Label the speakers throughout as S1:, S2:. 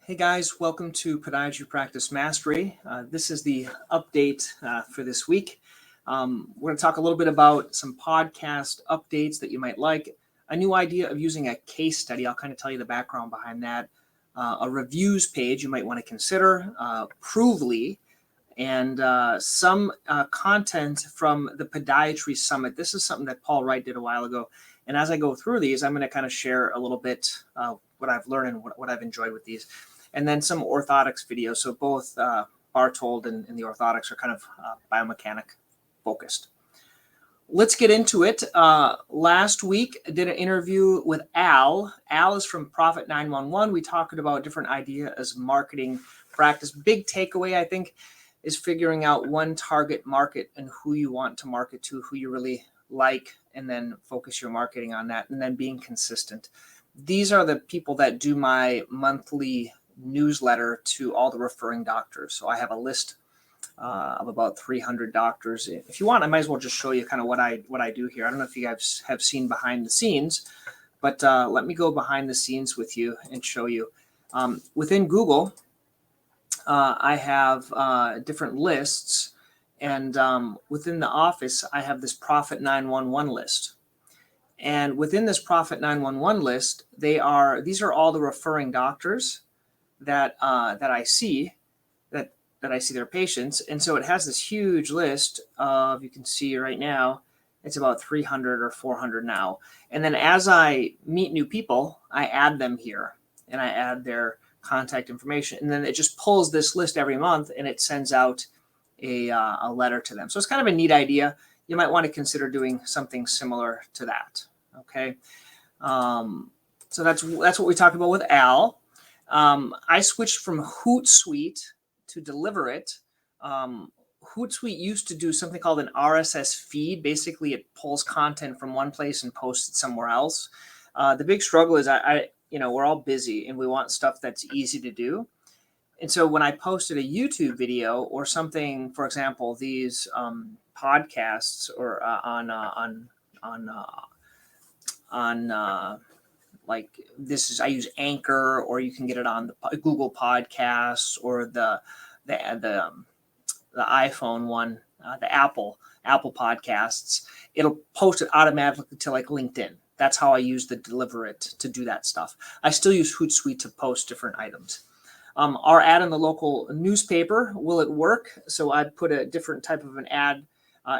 S1: Hey guys, welcome to Podiatry Practice Mastery. This is the update for this week. We're going to talk a little bit about some podcast updates that you might like, a new idea of using a case study. I'll kind of tell you the background behind that, a reviews page you might want to consider, Provely, and some content from the Podiatry Summit. This is something that Paul Wright did a while ago. And as I go through these, I'm going to kind of share a little bit what I've learned and what I've enjoyed with these. And then some orthotics videos. So both Bartold and the orthotics are kind of biomechanic focused. Let's get into it. Last week, I did an interview with Al. Al is from Profit 911. We talked about different ideas, marketing practice. Big takeaway, I think, is figuring out one target market and who you want to market to, who you really like, and then focus your marketing on that, and then being consistent. These are the people that do my monthly newsletter to all the referring doctors. So I have a list of about 300 doctors. If you want, I might as well just show you kind of what I do here. I don't know if you guys have seen behind the scenes, but let me go behind the scenes with you and show you. Within Google, I have different lists, and within the office, I have this Profit 911 list. And within this Profit 911 list, these are all the referring doctors that I see that I see their patients. And so it has this huge list of, you can see right now, it's about 300 or 400 now. And then as I meet new people, I add them here and I add their contact information. And then it just pulls this list every month and it sends out a letter to them. So it's kind of a neat idea. You might want to consider doing something similar to that. Okay. So that's what we talked about with Al. I switched from Hootsuite to Delivereit. Hootsuite used to do something called an RSS feed. Basically, it pulls content from one place and posts it somewhere else. The big struggle is we're all busy and we want stuff that's easy to do. And so when I posted a YouTube video or something, for example, these podcasts or like this is, I use Anchor, or you can get it on the Google Podcasts or the iPhone one, the Apple Podcasts. It'll post it automatically to like LinkedIn. That's how I use the Delivereit to do that stuff. I still use Hootsuite to post different items. Our ad in the local newspaper, will it work? So I'd put a different type of an ad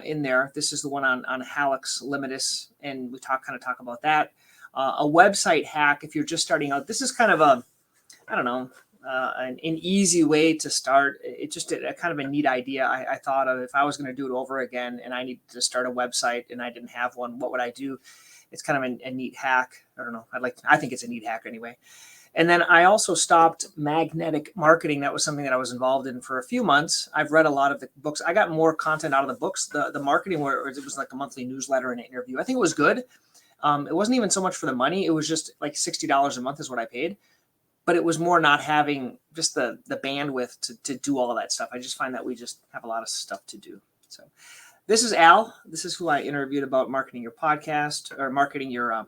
S1: in there. This is the one on Hallux limitus, and we talk about that. A website hack, if you're just starting out, this is kind of an easy way to start. It's just a kind of a neat idea I thought of. If I was going to do it over again and I needed to start a website and I didn't have one, what would I do? It's kind of a neat hack. I don't know. I think it's a neat hack anyway. And then I also stopped magnetic marketing. That was something that I was involved in for a few months. I've read a lot of the books. I got more content out of the books. The marketing, where it was like a monthly newsletter and an interview, I think it was good. It wasn't even so much for the money. It was just like $60 a month is what I paid. But it was more not having just the bandwidth to do all of that stuff. I just find that we just have a lot of stuff to do. So this is Al. This is who I interviewed about marketing your podcast, or marketing your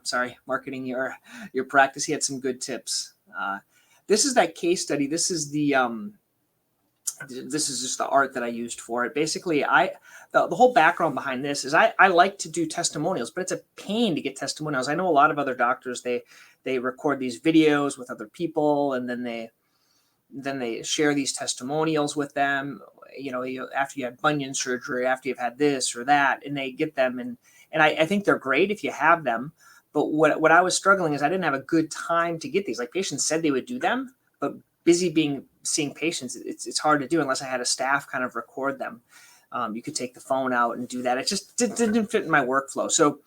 S1: practice. He had some good tips. This is that case study. This is just the art that I used for it. Basically, the whole background behind this is I like to do testimonials, but it's a pain to get testimonials. I know a lot of other doctors, they record these videos with other people, and then they share these testimonials with them. After you have bunion surgery, after you've had this or that, and they get them, and I think they're great if you have them. But what I was struggling is I didn't have a good time to get these. Like, patients said they would do them, but seeing patients, it's hard to do unless I had a staff kind of record them. You could take the phone out and do that. It just didn't fit in my workflow. So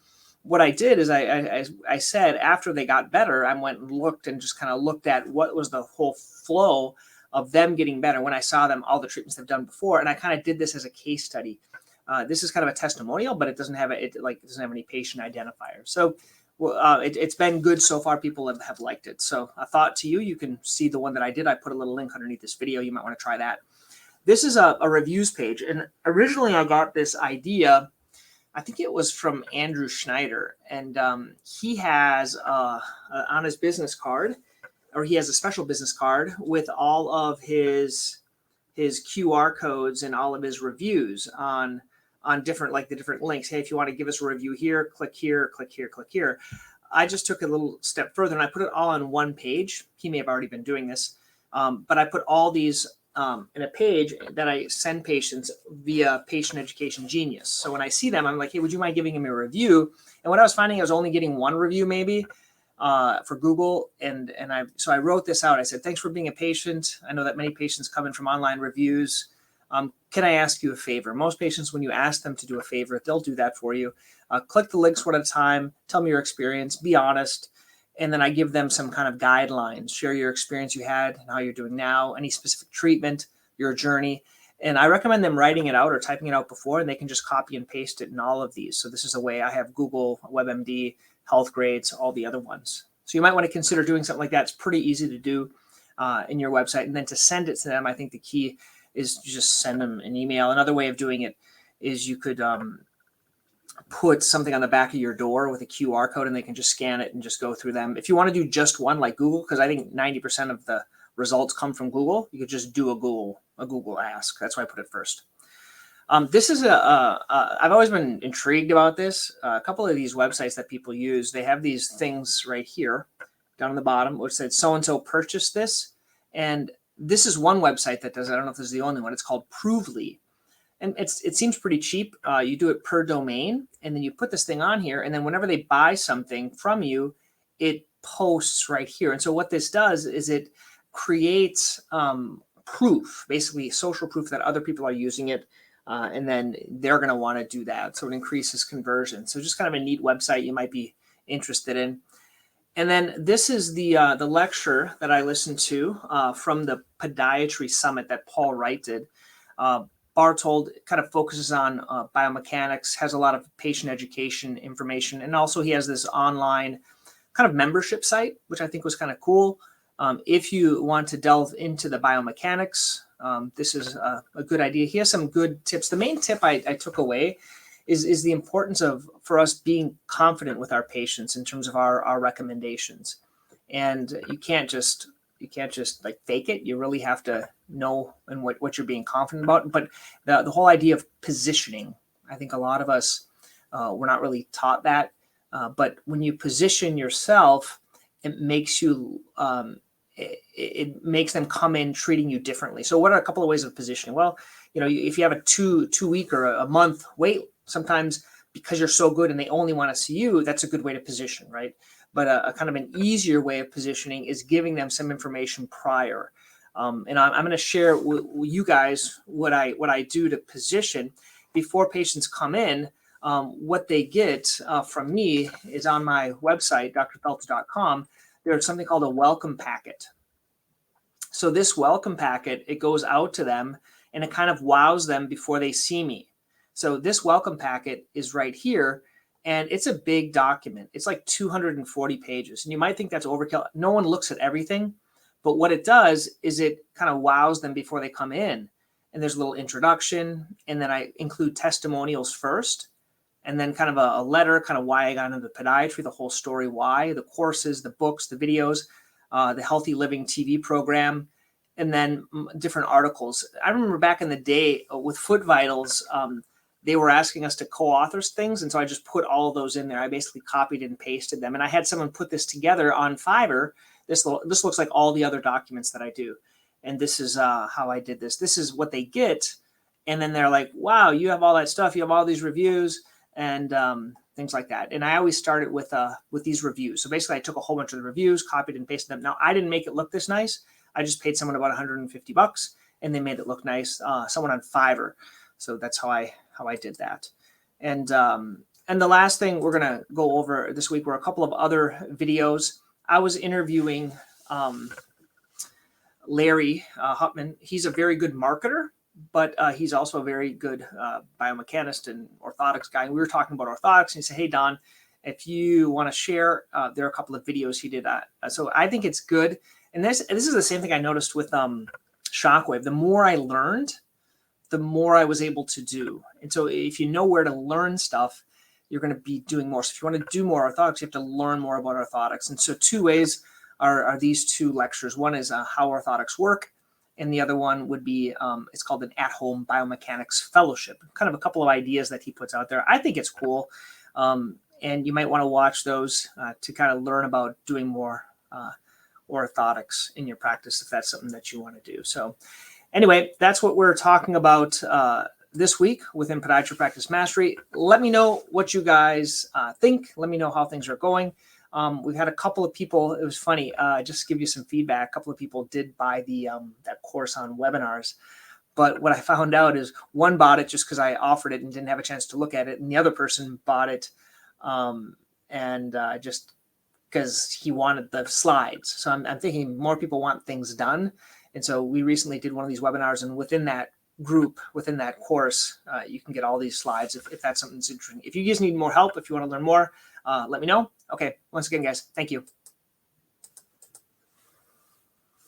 S1: what I did is I said, after they got better, I went and looked at what was the whole flow of them getting better when I saw them, all the treatments they've done before. And I kind of did this as a case study. This is kind of a testimonial, but it doesn't have any patient identifiers. So it's been good so far. People have liked it. So I thought to you can see the one that I did. I put a little link underneath this video. You might want to try that. This is a reviews page. And originally I got this idea, I think it was from Andrew Schneider. And he has on his business card, or he has a special business card with all of his QR codes and all of his reviews on different, like the different links. Hey, if you want to give us a review here, click here, click here, click here. I just took a little step further and I put it all on one page. He may have already been doing this, but I put all these in a page that I send patients via Patient Education Genius. So when I see them, I'm like, hey, would you mind giving him a review? And what I was finding, I was only getting one review maybe for Google. So I wrote this out. I said, thanks for being a patient. I know that many patients come in from online reviews. Can I ask you a favor? Most patients, when you ask them to do a favor, they'll do that for you. Click the links one at a time. Tell me your experience. Be honest. And then I give them some kind of guidelines. Share your experience you had and how you're doing now, any specific treatment, your journey. And I recommend them writing it out or typing it out before, and they can just copy and paste it in all of these. So this is a way I have Google, WebMD, Health Grades, all the other ones. So you might want to consider doing something like that. It's pretty easy to do in your website. And then to send it to them, I think the key is to just send them an email. Another way of doing it is you could put something on the back of your door with a QR code, and they can just scan it and just go through them. If you want to do just one, like Google, because I think 90% of the results come from Google, you could just do a Google ask. That's why I put it first. This is I've always been intrigued about this. A couple of these websites that people use, they have these things right here down on the bottom, which said so-and-so purchased this. And this is one website that does, I don't know if this is the only one. It's called Provely. And it seems pretty cheap. You do it per domain, and then you put this thing on here. And then whenever they buy something from you, it posts right here. And so what this does is it creates proof, basically social proof that other people are using it. And then they're going to want to do that. So it increases conversion. So just kind of a neat website you might be interested in. And then this is the lecture that I listened to from the Podiatry Summit that Paul Wright did. Bartold kind of focuses on biomechanics, has a lot of patient education information, and also he has this online kind of membership site, which I think was kind of cool. If you want to delve into the biomechanics, this is a good idea. He has some good tips. The main tip I took away is the importance for us being confident with our patients in terms of our recommendations. And you can't just like fake it. You really have to know and what you're being confident about. But the whole idea of positioning, I think a lot of us we're not really taught that. But when you position yourself, it makes you it makes them come in treating you differently. So what are a couple of ways of positioning? Well, if you have a two week or a month wait, sometimes because you're so good and they only want to see you, that's a good way to position, right? But a kind of an easier way of positioning is giving them some information prior. And I'm going to share with you guys what I do to position before patients come in. What they get from me is on my website, drpelto.com. There's something called a welcome packet. So this welcome packet, it goes out to them and it kind of wows them before they see me. So this welcome packet is right here, and it's a big document. It's like 240 pages. And you might think that's overkill. No one looks at everything, but what it does is it kind of wows them before they come in. And there's a little introduction, and then I include testimonials first, and then kind of a letter, kind of why I got into podiatry, the whole story, why, the courses, the books, the videos, the Healthy Living TV program, and then different articles. I remember back in the day with Foot Vitals, they were asking us to co-author things. And so I just put all of those in there. I basically copied and pasted them. And I had someone put this together on Fiverr. This looks like all the other documents that I do. And this is how I did this. This is what they get. And then they're like, wow, you have all that stuff. You have all these reviews and things like that. And I always started with these reviews. So basically I took a whole bunch of the reviews, copied and pasted them. Now I didn't make it look this nice. I just paid someone about $150 and they made it look nice. Someone on Fiverr. So that's how I did that. And the last thing we're going to go over this week were a couple of other videos. I was interviewing Larry Hutman. He's a very good marketer, but he's also a very good biomechanist and orthotics guy. We were talking about orthotics, and he said, hey, Don, if you want to share, there are a couple of videos he did. So I think it's good. And this is the same thing I noticed with Shockwave. The more I learned, the more I was able to do. And so if you know where to learn stuff, you're going to be doing more. So if you want to do more orthotics, you have to learn more about orthotics. And so two ways are these two lectures. One is How Orthotics Work, and the other one would be, it's called an At-Home Biomechanics Fellowship. Kind of a couple of ideas that he puts out there. I think it's cool. And you might want to watch those to kind of learn about doing more orthotics in your practice if that's something that you want to do. So anyway, that's what we're talking about this week within Podiatry Practice Mastery. Let me know what you guys think. Let me know how things are going. We've had a couple of people, it was funny, just to give you some feedback, a couple of people did buy the that course on webinars. But what I found out is one bought it just because I offered it and didn't have a chance to look at it. And the other person bought it just because he wanted the slides. So I'm thinking more people want things done. And so we recently did one of these webinars, and within that group, within that course, you can get all these slides if that's something that's interesting. If you just need more help, if you want to learn more, let me know. Okay, once again, guys, thank you.